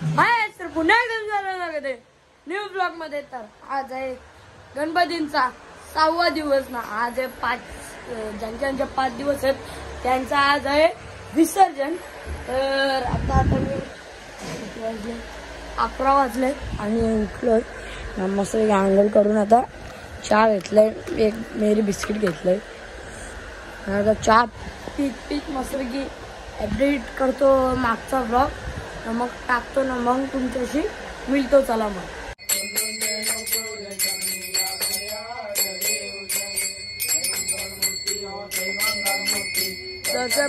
हाय तर पुन्हा एकदा न्यू ब्लॉग मध्ये. तर आज आहे गणपतींचा 6वा दिवस ना. आज आहे 5 ज्यांच्या 5 दिवस आहेत त्यांचा आज आहे विसर्जन. तर आता मी 11 वाजले आणि उठलोय. मस्त आंघोळ करून आता चहा घेतलाय, एक मेरी बिस्किट घेतलंय. आता चहा पीत मस्तपैकी एडिट करतो मागचा ब्लॉग, मग टाकतो ना, मग तुमच्याशी मिळतो. चला मग.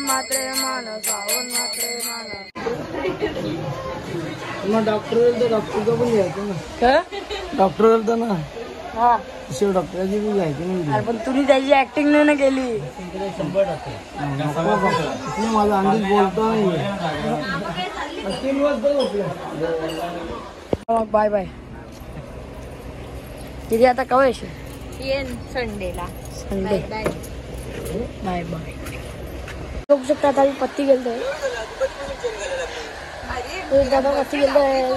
मात्रे मान सावन मात्रे मान. मग डॉक्टर डॉक्टरचं पण घ्यायचं ना. डॉक्टर होता ना. हा शिव डॉक्टरची पण घ्यायची नाही. पण तुम्ही त्याची ऍक्टिंग नाही ना केली. 100% माझा अंदाज बोलतो नाही. Bye bye. तिथे आता कवा येशील? संडेला. Sunday bye bye bye. बघू शकता आता मी पत्ती गेलतोय. दादा पत्ती गेलतोय.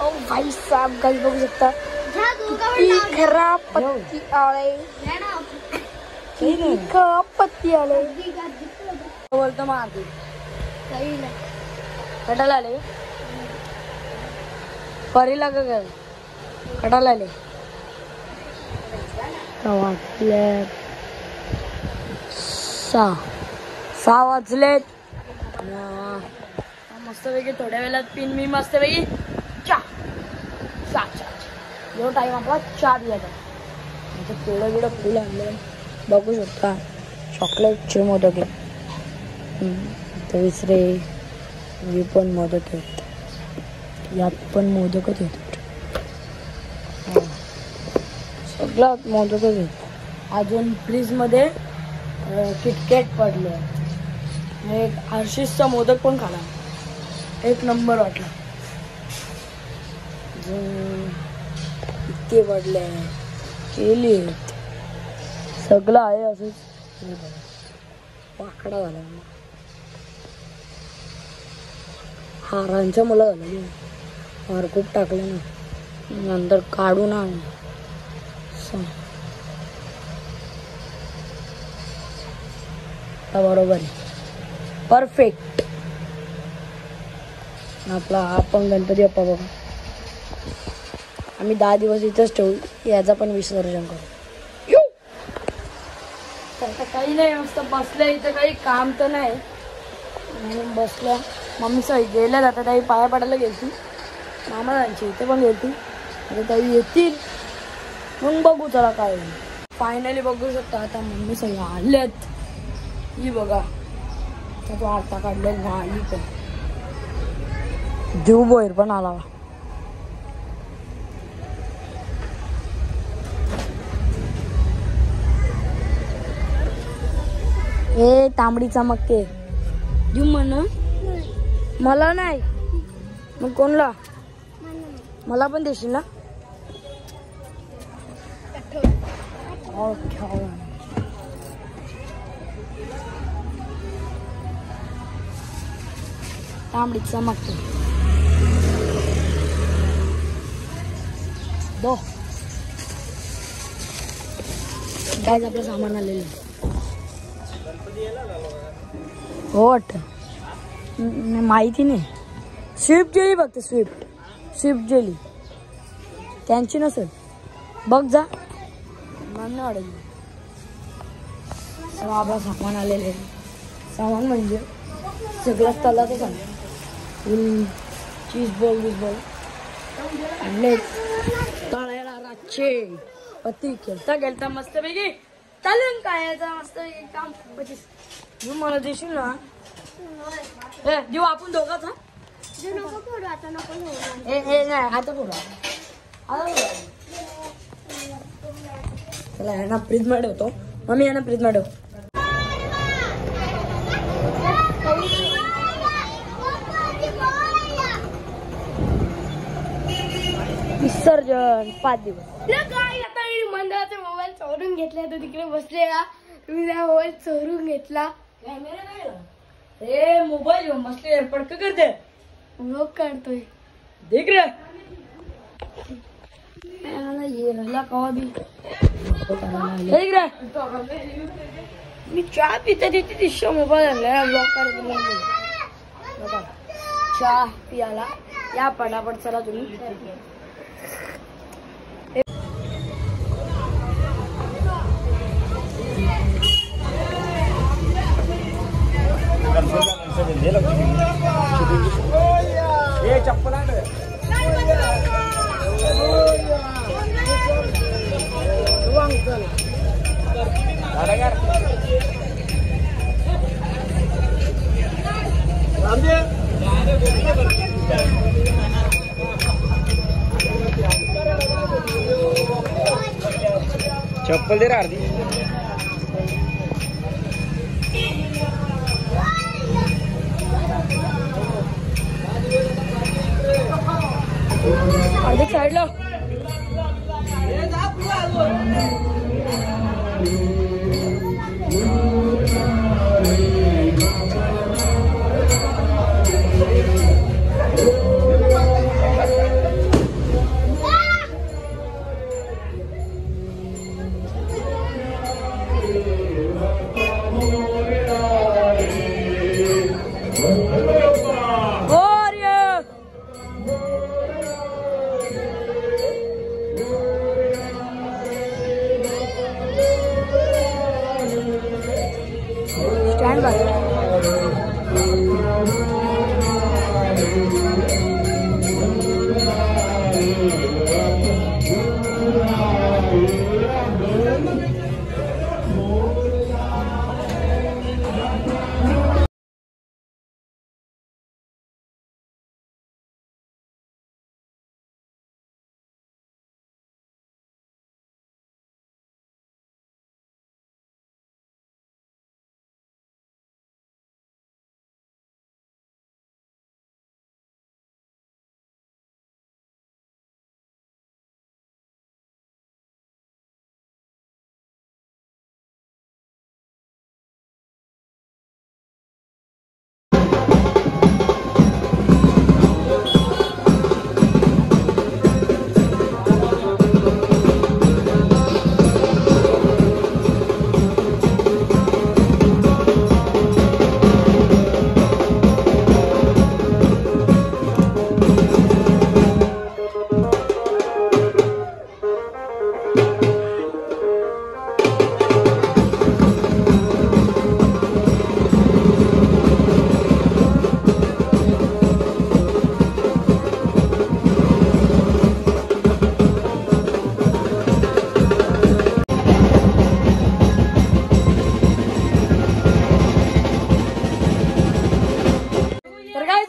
ओ भाई साहब, गाइस बघू शकता किती खराब पत्ती आले. किती खराब पत्ती आले. बोलतो मारते काही नाही. कटाला आले परीला का ग? कटाला आले वाटले 6 वाजलेत. मस्तपैकी थोड्या वेळात पिन मी मस्तपैकी चहा जो टाइम आपला चहा द्यायचा. पेढं बिडं फुल आणलं बघू शकता. चॉकलेटचे मोदक आहेत, विसरे हे पण मोदक आहेत, यात पण मोदकच आहेत. सगळं मोदकच आहेत. अजून फ्रीज मध्ये किटकॅट पडले. एक आरशीसचा मोदक पण खाला, एक नंबर वाटला. इतके पडले केली सगळं आहे असंच वाकडा झाला. हारांच्या मला झालं हार खूप टाकले ना, नंतर काढून आण. बरोबर आहे, परफेक्ट. आपला हा पण गणपती बाप्पा बघा. आम्ही 10 दिवस इथंच ठेवू, याचा पण विसर्जन करू. तर काही नाही, मस्त बसल्या इथं. काही काम तर नाही म्हणून बसल्या. मम्मी सही गेल्या जातात, ताई पाया पडायला गेलती. मामा त्यांची इथे पण गेलती. आता ताई येतील मग बघू चला काय. फायनली बघू शकता आता मम्मी सही आल्यात. ही बघा तो आता काढलेला आली पण जीव बोयर पण आला. ए तांबडी चमकते देऊ म्हण. मला नाही मग कोणला? मला पण देशील ना? तांबडी चमकते दो. काय आपलं सामान आलेलं हो वाटतं, माहिती नाही. स्विफ्ट जेली बघते, स्विफ्ट जेली त्यांची नसेल बघ जा. मला नाही अडकली. आपला सामान आलेलं. सामान म्हणजे सगळं तलाच आहे. चीज बॉल आणले तळायला रातचे. पत्ती खेळता मस्तपैकी चालून खायचा मस्तपैकी काम. मला देशील ना? देऊ आपण दोघाच. नाही आता फोडा. चला यांना फ्रीज मध्ये ठेवतो. मम्मी यांना फ्रीज मध्ये ठेव. विसर्जन 5 दिवस. आता मी मंडळाचा मोबाईल चोरून घेतला, तो तिकडे बसलेला. तुम्ही त्या मोबाईल चोरून घेतला. कॅमेरा नाही रे, मोबाईल घेऊन बसले पडक करते व्लॉग काढतोय देख रे ये रला कवा भी देख रे मी चहा पिता देते दिसो मोबाईल आणला ब्लॉग काढतो चहा पियाला या पटापट चला तुम्ही चप्पल चप्पल दे रहा आरती अर्धे साईडला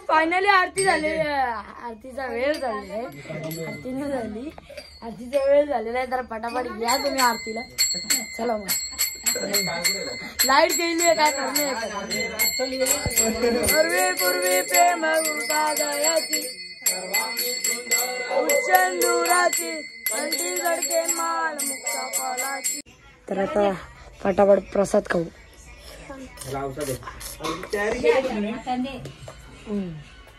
फायनली आरती झाली आरतीचा वेळ झालेला आहे आरतीने झाली आरतीचा वेळ झालेला आहे तर पटापट घ्या तुम्ही आरतीला चला मग लाईट गेली काय करणे पूर्वी प्रेम उपादयाची उच्चंदुराची कंठी गडके माल मुक्ता फळाची तर आता पटापट प्रसाद खाऊ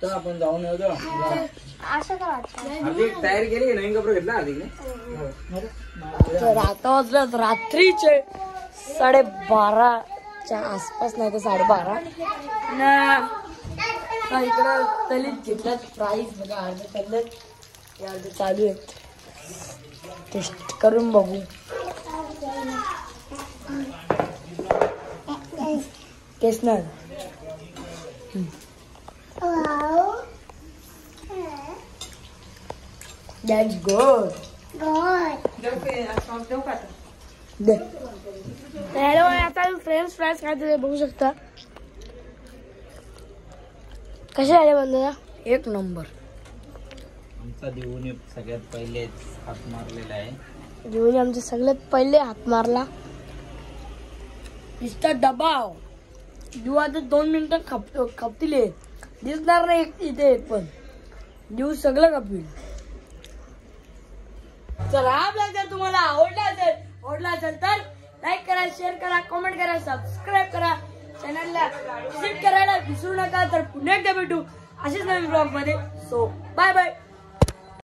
तर आपण जाऊन येऊ तयारी केली नवीन कपडे घेतला तर आता वाजलं रात्रीचे 12:30च्या आसपास नाही तर 12:30 ना इकडं तलीत घेतल्यात प्राईस बघा अर्धे चाललेत अर्धे चालू आहेत टेस्ट करून बघू टेस्ट ना That's good. हॅलो आता फ्रेंड्स फ्राईज काय ते बघू शकता कसे आले बंधूला एक नंबर आमचा दिवून सगळ्यात पहिले हात मारलेला आहे दिवून आमचे सगळ्यात पहिले हात मारला नुसता दबाव दिवू आता 2 मिनिटं खपतील दिसणार नाही इथे पण दिवू सगळं खपतील चला हा ब्लॉग जर तुम्हाला आवडला असेल तर लाईक करा शेअर करा कमेंट करा सबस्क्राईब करा चॅनलला विजिट करायला विसरू नका. तर पुन्हा एकदा भेटू अशाच नवीन ब्लॉग मध्ये. So bye bye.